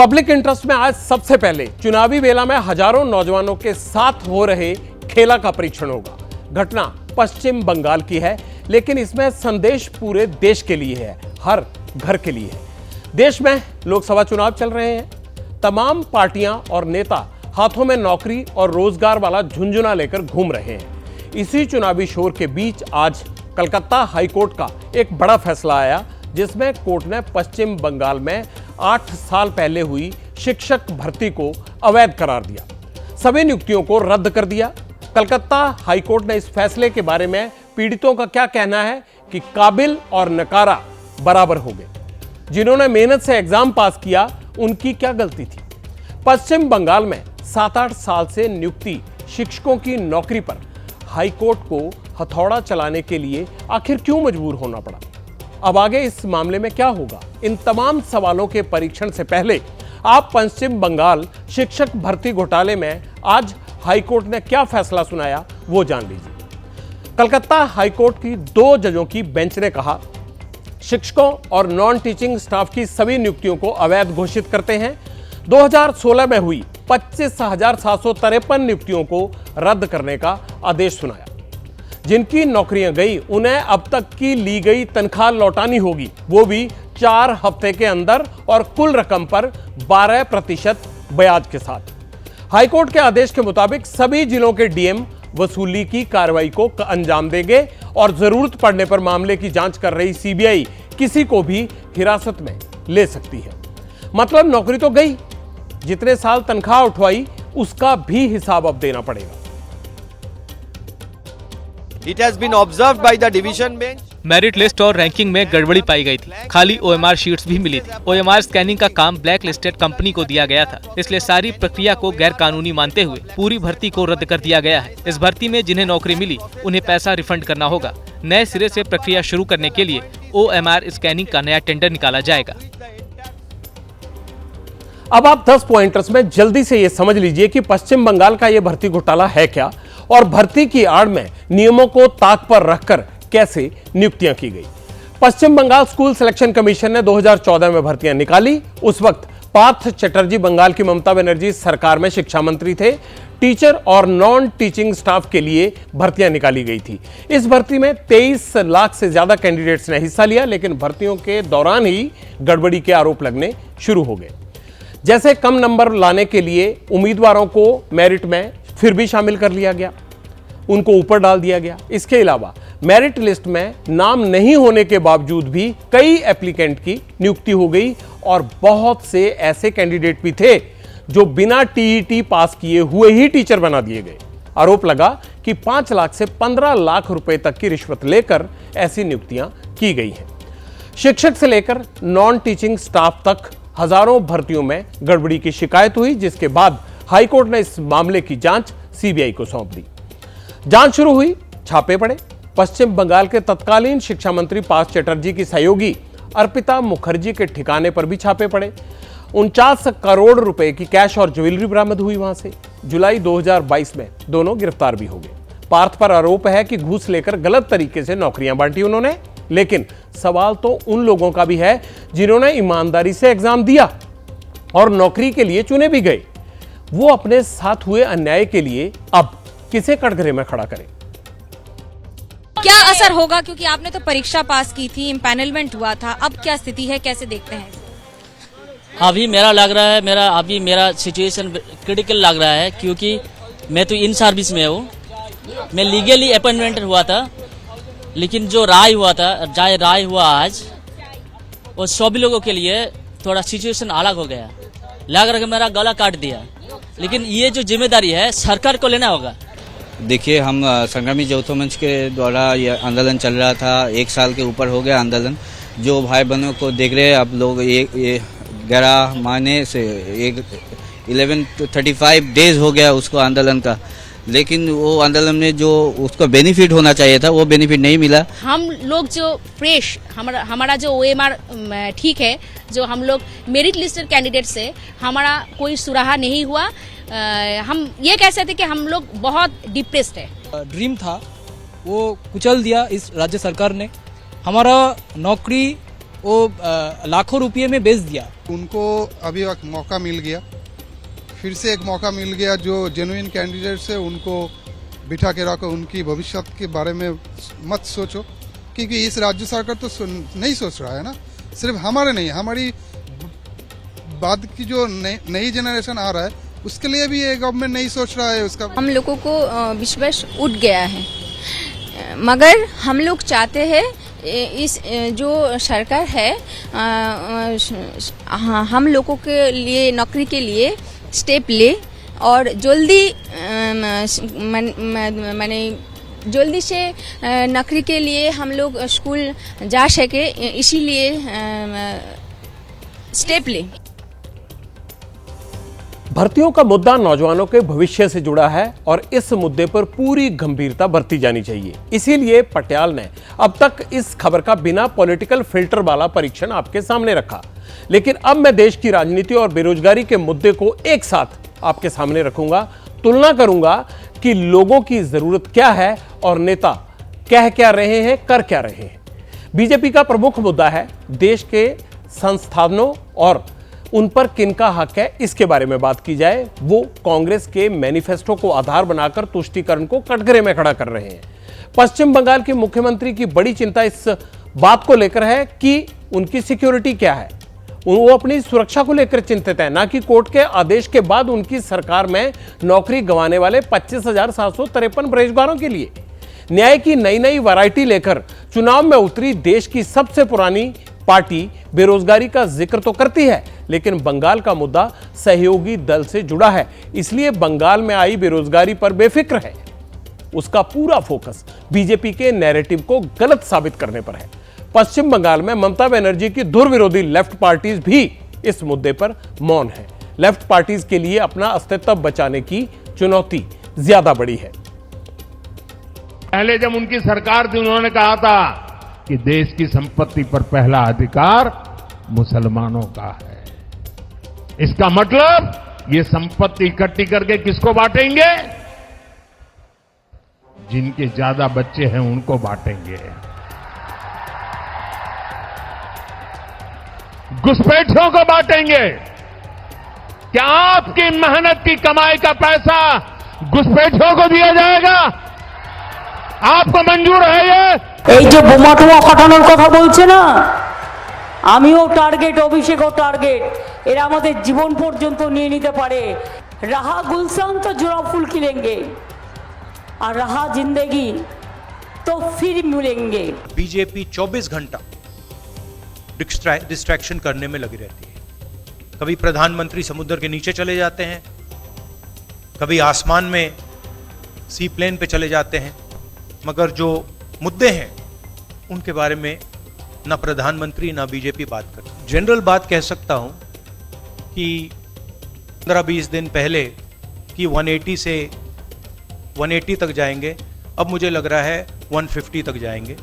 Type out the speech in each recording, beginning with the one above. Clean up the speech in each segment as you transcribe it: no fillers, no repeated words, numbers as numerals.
Public interest में आज सबसे पहले चुनावी बेला में हजारों नौजवानों के साथ हो रहे खेला का परीक्षण होगा। घटना पश्चिम बंगाल की है, लेकिन इसमें संदेश पूरे देश के लिए है, हर घर के लिए है। देश में लोकसभा चुनाव चल रहे हैं। तमाम पार्टियां और नेता हाथों में नौकरी और रोजगार वाला झुंझुना लेकर घूम रहे हैं। इसी चुनावी शोर के बीच आज कलकत्ता हाईकोर्ट का एक बड़ा फैसला आया, जिसमें कोर्ट ने पश्चिम बंगाल में 8 साल पहले हुई शिक्षक भर्ती को अवैध करार दिया। सभी नियुक्तियों को रद्द कर दिया। कलकत्ता हाईकोर्ट ने इस फैसले के बारे में पीड़ितों का क्या कहना है कि काबिल और नकारा बराबर हो गए। जिन्होंने मेहनत से एग्जाम पास किया, उनकी क्या गलती थी। पश्चिम बंगाल में 7-8 साल से नियुक्ति शिक्षकों की नौकरी पर हाईकोर्ट को हथौड़ा चलाने के लिए आखिर क्यों मजबूर होना पड़ा। अब आगे इस मामले में क्या होगा, इन तमाम सवालों के परीक्षण से पहले आप पश्चिम बंगाल शिक्षक भर्ती घोटाले में आज हाईकोर्ट ने क्या फैसला सुनाया वो जान लीजिए। कलकत्ता हाईकोर्ट की 2 जजों की बेंच ने कहा, शिक्षकों और नॉन टीचिंग स्टाफ की सभी नियुक्तियों को अवैध घोषित करते हैं। 2016 में हुई 25,753 नियुक्तियों को रद्द करने का आदेश सुनाया। जिनकी नौकरियां गई, उन्हें अब तक की ली गई तनख्वाह लौटानी होगी, वो भी 4 हफ्ते के अंदर और कुल रकम पर 12% ब्याज के साथ। हाईकोर्ट के आदेश के मुताबिक सभी जिलों के डीएम वसूली की कार्रवाई को अंजाम देंगे और जरूरत पड़ने पर मामले की जांच कर रही सीबीआई किसी को भी हिरासत में ले सकती है। मतलब नौकरी तो गई, जितने साल तनख्वाह उठवाई उसका भी हिसाब अब देना पड़ेगा। It has been observed by the division bench. Merit list और रैंकिंग में गड़बड़ी पाई गई थी। खाली ओएमआर शीट्स भी मिली थी। ओएमआर स्कैनिंग का काम ब्लैक लिस्टेड कंपनी को दिया गया था, इसलिए सारी प्रक्रिया को गैर कानूनी मानते हुए पूरी भर्ती को रद्द कर दिया गया है। इस भर्ती में जिन्हें नौकरी मिली, उन्हें पैसा रिफंड करना होगा। नए सिरे से प्रक्रिया शुरू करने के लिए ओएमआर स्कैनिंग का नया टेंडर निकाला जाएगा। अब आप 10 पॉइंटर्स में जल्दी से ये समझ लीजिए कि पश्चिम बंगाल का यह भर्ती घोटाला है क्या और भर्ती की आड़ में नियमों को ताक पर रखकर कैसे नियुक्तियां की गई। पश्चिम बंगाल स्कूल सिलेक्शन कमीशन ने 2014 में भर्तियां निकाली। उस वक्त पार्थ चटर्जी बंगाल की ममता बनर्जी सरकार में शिक्षा मंत्री थे। टीचर और नॉन टीचिंग स्टाफ के लिए भर्तियां निकाली गई थी। इस भर्ती में 23 लाख से ज्यादा कैंडिडेट्स ने हिस्सा लिया, लेकिन भर्तियों के दौरान ही गड़बड़ी के आरोप लगने शुरू हो गए। जैसे कम नंबर लाने के लिए उम्मीदवारों को मेरिट में फिर भी शामिल कर लिया गया, उनको ऊपर डाल दिया गया। इसके अलावा मेरिट लिस्ट में नाम नहीं होने के बावजूद भी कई एप्लीकेंट की नियुक्ति हो गई और बहुत से ऐसे कैंडिडेट भी थे जो बिना टीईटी पास किए हुए ही टीचर बना दिए गए। आरोप लगा कि 5 लाख से 15 लाख रुपए तक की रिश्वत लेकर ऐसी नियुक्तियां की गई हैं। शिक्षक से लेकर नॉन टीचिंग स्टाफ तक हजारों भर्तियों में गड़बड़ी की शिकायत हुई, जिसके बाद हाईकोर्ट ने इस मामले की जांच सीबीआई को सौंप दी। जांच शुरू हुई, छापे पड़े। पश्चिम बंगाल के तत्कालीन शिक्षा मंत्री पार्थ चटर्जी की सहयोगी अर्पिता मुखर्जी के ठिकाने पर भी छापे पड़े। 49 करोड़ रुपए की कैश और ज्वेलरी बरामद हुई वहां से। जुलाई 2022 में दोनों गिरफ्तार भी हो गए। पार्थ पर आरोप है कि घूस लेकर गलत तरीके से नौकरियां बांटी उन्होंने, लेकिन सवाल तो उन लोगों का भी है जिन्होंने ईमानदारी से एग्जाम दिया और नौकरी के लिए चुने भी गए। वो अपने साथ हुए अन्याय के लिए अब किसे कटघरे में खड़ा करें। क्या असर होगा, क्योंकि आपने तो परीक्षा पास की थी, इम्पैनलमेंट हुआ था, अब क्या स्थिति है, कैसे देखते हैं? अभी मेरा लग रहा है मेरा सिचुएशन क्रिटिकल लग रहा है, क्योंकि मैं तो इन सर्विस में हूँ। मैं लीगली अपॉइंटमेंट हुआ था, लेकिन जो राय हुआ आज, वो सभी लोगों के लिए थोड़ा सिचुएशन अलग हो गया। लग रहा है कि मेरा गला काट दिया, लेकिन ये जो जिम्मेदारी है सरकार को लेना होगा। देखिए, हम संग्रामी चौथो मंच के द्वारा ये आंदोलन चल रहा था। 1 साल के ऊपर हो गया आंदोलन। जो भाई बहनों को देख रहे हैं आप लोग, ये 11 महीने से 1135 डेज हो गया उसको आंदोलन का, लेकिन वो आंदोलन में जो उसको बेनिफिट होना चाहिए था वो बेनिफिट नहीं मिला। हम लोग जो फ्रेश हमारा जो ओएमआर ठीक है, जो हम लोग मेरिट लिस्टेड कैंडिडेट से हमारा कोई सुराहा नहीं हुआ। हम ये कह सकते कि हम लोग बहुत डिप्रेस्ड है। ड्रीम था वो कुचल दिया इस राज्य सरकार ने। हमारा नौकरी वो लाखों रुपये में बेच दिया। उनको अभी एक मौका मिल गया, फिर से एक मौका मिल गया। जो जेन्युइन कैंडिडेट्स है उनको बिठा के रखो, उनकी भविष्य के बारे में मत सोचो, क्योंकि इस राज्य सरकार तो नहीं सोच रहा है ना। सिर्फ हमारे नहीं, हमारी बाद की जो नई जनरेशन आ रहा है उसके लिए भी ये गवर्नमेंट नहीं सोच रहा है उसका। हम लोगों को विश्वास उठ गया है, मगर हम लोग चाहते हैं इस जो सरकार है हम लोगों के लिए नौकरी के लिए स्टेप ले और जल्दी माने जल्दी से नौकरी के लिए हम लोग स्कूल जा सके, इसीलिए स्टेप ले। भर्तियों का मुद्दा नौजवानों के भविष्य से जुड़ा है और इस मुद्दे पर पूरी गंभीरता बरती जानी चाहिए। इसीलिए पटियाल ने अब तक इस खबर का बिना पॉलिटिकल फिल्टर वाला परीक्षण आपके सामने रखा, लेकिन अब मैं देश की राजनीति और बेरोजगारी के मुद्दे को एक साथ आपके सामने रखूंगा, तुलना करूंगा कि लोगों की जरूरत क्या है और नेता कह क्या रहे हैं, कर क्या रहे हैं। बीजेपी का प्रमुख मुद्दा है देश के संस्थानों और उन पर किनका हक है, इसके बारे में बात की जाए। वो कांग्रेस के मैनिफेस्टो को आधार बनाकर तुष्टीकरण को कटघरे में खड़ा कर रहे हैं। पश्चिम बंगाल के मुख्यमंत्री की बड़ी चिंता इस बात को लेकर है कि उनकी सिक्योरिटी क्या है। वो अपनी सुरक्षा को लेकर चिंतित है, ना कि कोर्ट के आदेश के बाद उनकी सरकार में नौकरी गंवाने वाले 25,753 बेरोजगारों के लिए। न्याय की नई नई वैरायटी लेकर चुनाव में उतरी देश की सबसे पुरानी पार्टी बेरोजगारी का जिक्र तो करती है, लेकिन बंगाल का मुद्दा सहयोगी दल से जुड़ा है, इसलिए बंगाल में आई बेरोजगारी पर बेफिक्र है। उसका पूरा फोकस बीजेपी के नैरेटिव को गलत साबित करने पर है। पश्चिम बंगाल में ममता बनर्जी की धुर विरोधी लेफ्ट पार्टीज भी इस मुद्दे पर मौन है। लेफ्ट पार्टीज के लिए अपना अस्तित्व बचाने की चुनौती ज्यादा बड़ी है। पहले जब उनकी सरकार थी उन्होंने कहा था कि देश की संपत्ति पर पहला अधिकार मुसलमानों का है। इसका मतलब ये संपत्ति इकट्ठी करके किसको बांटेंगे? जिनके ज्यादा बच्चे हैं उनको बांटेंगे। घुसपैठियों को बांटेंगे। क्या आपकी मेहनत की कमाई का पैसा घुसपैठियों को दिया जाएगा? आपको मंजूर है ये? এই যে বোমা টোমা ফাটানোর কথা বলছে না, আমিও টার্গেট, অভিষেকও টার্গেট। এরা আমাদের জীবন পর্যন্ত নিয়ে নিতে পারে। রাহা গুলশান তো জোড়া ফুল खिलेंगे और रहा जिंदगी तो फिर मिलेंगे। बीजेपी 24 घंटा डिस्ट्रैक्शन करने में लगी रहती है। कभी प्रधानमंत्री समुद्र के नीचे चले जाते हैं, कभी आसमान में सी प्लेन पे चले जाते हैं, मगर जो मुद्दे हैं उनके बारे में ना प्रधानमंत्री ना बीजेपी बात करती। जनरल बात कह सकता हूं कि 15-20 दिन पहले कि 180 से 180 तक जाएंगे, अब मुझे लग रहा है 150 तक जाएंगे।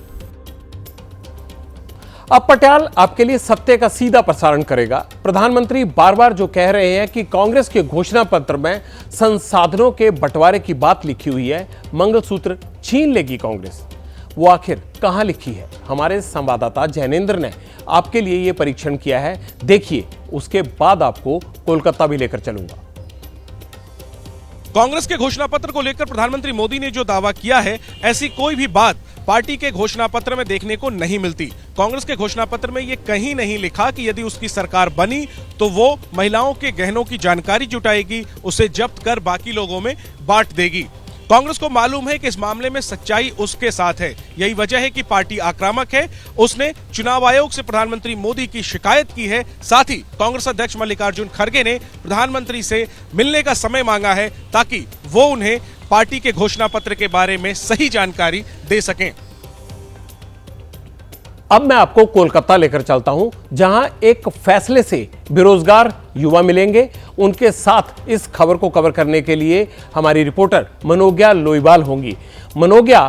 अब पटियाल आपके लिए सत्य का सीधा प्रसारण करेगा। प्रधानमंत्री बार बार जो कह रहे हैं कि कांग्रेस के घोषणा पत्र में संसाधनों के बंटवारे की बात लिखी हुई है, मंगलसूत्र छीन लेगी कांग्रेस, वो आखिर कहां लिखी है? हमारे संवाददाता जैनेंद्र ने आपके लिए यह परीक्षण किया है, देखिए, उसके बाद आपको कोलकाता भी लेकर चलूंगा। कांग्रेस के घोषणा पत्र को लेकर प्रधानमंत्री मोदी ने जो दावा किया है, ऐसी कोई भी बात पार्टी के घोषणा पत्र में देखने को नहीं मिलती। कांग्रेस के घोषणा पत्र में यह कहीं नहीं लिखा कि यदि उसकी सरकार बनी तो वो महिलाओं के गहनों की जानकारी जुटाएगी, उसे जब्त कर बाकी लोगों में बांट देगी। कांग्रेस को मालूम है कि इस मामले में सच्चाई उसके साथ है। यही वजह है कि पार्टी आक्रामक है। उसने चुनाव आयोग से प्रधानमंत्री मोदी की शिकायत की है। साथ ही कांग्रेस अध्यक्ष मल्लिकार्जुन खड़गे ने प्रधानमंत्री से मिलने का समय मांगा है ताकि वो उन्हें पार्टी के घोषणा पत्र के बारे में सही जानकारी दे सकें। अब मैं आपको कोलकाता लेकर चलता हूं, जहां एक फैसले से बेरोजगार युवा मिलेंगे। उनके साथ इस खबर को कवर करने के लिए हमारी रिपोर्टर मनोज्ञा लोईवाल होंगी। मनोज्ञा,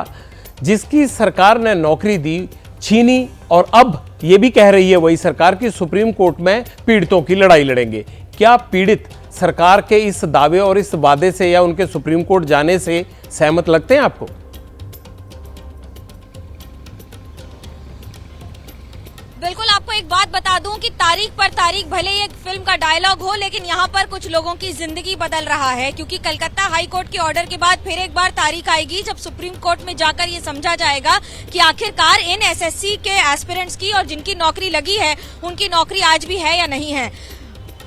जिसकी सरकार ने नौकरी दी, छीनी और अब यह भी कह रही है वही सरकार की सुप्रीम कोर्ट में पीड़ितों की लड़ाई लड़ेंगे। क्या पीड़ित सरकार के इस दावे और इस वादे से या उनके सुप्रीम कोर्ट जाने से सहमत लगते हैं आपको? बिल्कुल, आपको एक बात बता दूं कि तारीख पर तारीख भले ही एक फिल्म का डायलॉग हो, लेकिन यहाँ पर कुछ लोगों की जिंदगी बदल रहा है, क्योंकि कलकत्ता हाई कोर्ट के ऑर्डर के बाद फिर एक बार तारीख आएगी जब सुप्रीम कोर्ट में जाकर ये समझा जाएगा कि आखिरकार इन एसएससी के एस्पिरेंट्स की और जिनकी नौकरी लगी है उनकी नौकरी आज भी है या नहीं है।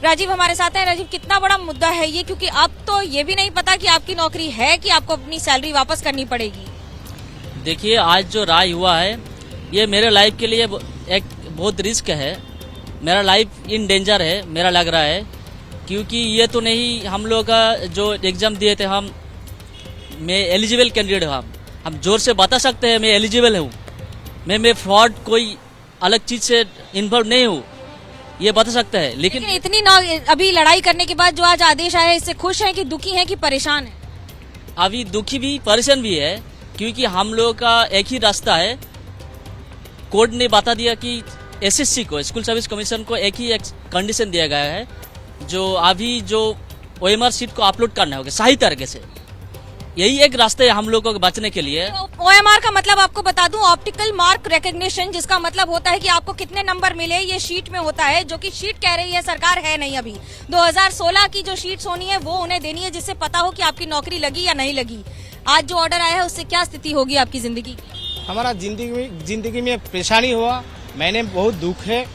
राजीव हमारे साथ है। राजीव, कितना बड़ा मुद्दा है ये, क्योंकि अब तो ये भी नहीं पता कि आपकी नौकरी है कि आपको अपनी सैलरी वापस करनी पड़ेगी। देखिए, आज जो राय हुआ है ये मेरे लाइफ के लिए एक बहुत रिस्क है। मेरा लाइफ इन डेंजर है, मेरा लग रहा है, क्योंकि ये तो नहीं हम लोग का जो एग्जाम दिए थे, मैं एलिजिबल कैंडिडेट हूँ। हम जोर से बता सकते हैं मैं एलिजिबल हूँ, मैं फ्रॉड कोई अलग चीज से इन्वॉल्व नहीं हूँ, ये बता सकते हैं। लेकिन इतनी अभी लड़ाई करने के बाद जो आज आदेश आया है, इससे खुश हैं कि दुखी हैं कि परेशान हैं? अभी दुखी भी परेशान भी है, क्योंकि हम लोग का एक ही रास्ता है। कोर्ट ने बता दिया कि एसएससी को, स्कूल सर्विस कमीशन को एक ही कंडीशन दिया गया है, जो अभी जो ओएमआर शीट को अपलोड करना होगा सही तरीके से। यही एक रास्ता है हम लोगों को बचने के लिए। ओएमआर का मतलब आपको बता दूं, ऑप्टिकल मार्क रिकॉग्निशन, जिसका मतलब होता है कि आपको कितने नंबर मिले ये शीट में होता है, जो कि शीट कह रही है सरकार है नहीं। अभी 2016 की जो शीट्स होनी है वो उन्हें देनी है, जिससे पता हो कि आपकी नौकरी लगी या नहीं लगी। आज जो ऑर्डर आया है उससे क्या स्थिति होगी आपकी जिंदगी की? हमारा जिंदगी में परेशानी हुआ, मैंने बहुत दुख है।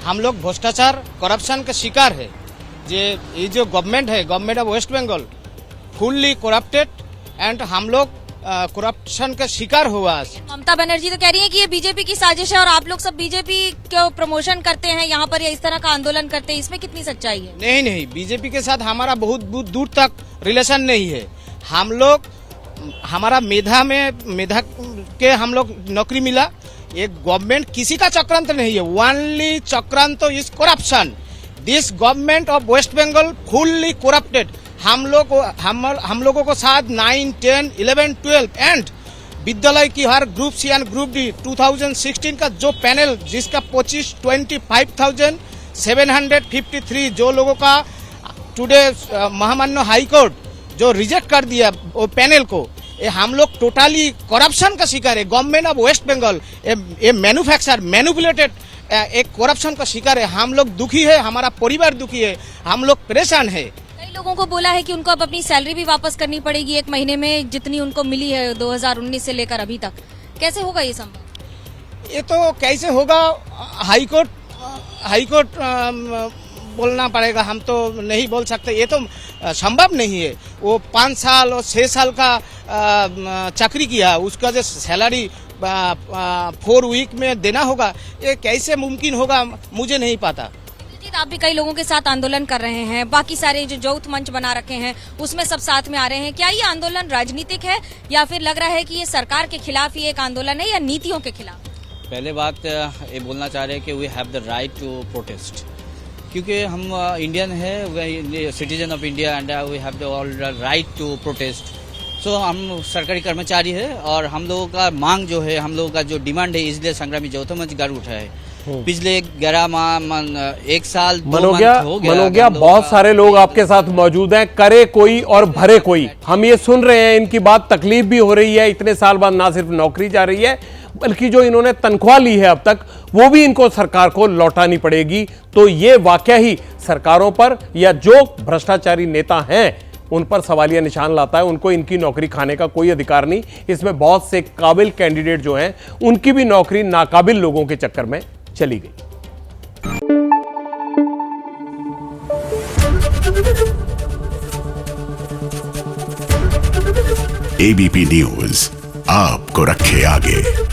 हम लोग भ्रष्टाचार करप्शन का शिकार है। ये जो गवर्नमेंट है, government of West Bengal, fully corrupted and हम लोग करप्शन का शिकार हुआ। ममता बनर्जी तो कह रही है कि ये बीजेपी की साजिश है और आप लोग सब बीजेपी को प्रमोशन करते हैं यहाँ पर, या इस तरह का आंदोलन करते हैं, इसमें कितनी सच्चाई है? नहीं, बीजेपी के साथ हमारा बहुत दूर तक रिलेशन नहीं है। हम लोग, हमारा मेधा के हम लोग नौकरी मिला। ये गवर्नमेंट किसी का चक्रांत नहीं है, ओनली चक्रांत is corruption. This government of West Bengal fully corrupted. हम लोगों को साथ 9, 10, 11, 12 एंड विद्यालय की हर group C and group D 2016 का जो पैनल, जिसका 25,753 जो लोगों का टुडे महामान्य हाई कोर्ट जो रिजेक्ट कर दिया वो पैनल को, ये हम लोग टोटली करप्शन का शिकार है। गवर्नमेंट ऑफ वेस्ट बंगाल ये मैन्युफैक्चर मैनिपुलेटेड एक करप्शन का शिकार है। हम लोग दुखी है, हमारा परिवार दुखी है, हम लोग परेशान है। कई लोगों को बोला है कि उनको अब अपनी सैलरी भी वापस करनी पड़ेगी, 1 महीने में जितनी उनको मिली है 2019 से लेकर अभी तक। कैसे होगा ये संभव? ये तो कैसे होगा, हाई कोर्ट बोलना पड़ेगा, हम तो नहीं बोल सकते। ये तो संभव नहीं है। वो 5 साल और 6 साल का चाकरी किया, उसका जो सैलरी 4 वीक में देना होगा, ये कैसे मुमकिन होगा मुझे नहीं पता। आप भी कई लोगों के साथ आंदोलन कर रहे हैं, बाकी सारे जो यौथ मंच बना रखे हैं उसमें सब साथ में आ रहे हैं। क्या ये आंदोलन राजनीतिक है या फिर लग रहा है कि ये सरकार के खिलाफ ही एक आंदोलन है या नीतियों के खिलाफ? पहले बात ये बोलना चाह रहे हैं कि we have the right to protest, क्योंकि हम इंडियन है, citizen of India, and we have the all right to protest. So हम सरकारी कर्मचारी है और हम लोगों का मांग जो है, हम लोगों का जो डिमांड है, इसलिए संग्रामी यौथ मंच गढ़ उठा है। पिछले 11 माह 1 साल 2 मंथ हो गया। बहुत सारे लोग आपके साथ मौजूद हैं, करे कोई और भरे कोई। हम ये सुन रहे हैं, इनकी बात तकलीफ भी हो रही है। इतने साल बाद ना सिर्फ नौकरी जा रही है, बल्कि जो इन्होंने तनख्वाह ली है अब तक, वो भी इनको सरकार को लौटानी पड़ेगी। तो ये वाकया ही सरकारों पर या जो भ्रष्टाचारी नेता हैं उन पर सवालिया निशान लाता है। उनको इनकी नौकरी खाने का कोई अधिकार नहीं। इसमें बहुत से काबिल कैंडिडेट जो हैं, उनकी भी नौकरी नाकाबिल लोगों के चक्कर में चली गई। एबीपी न्यूज आपको रखे आगे।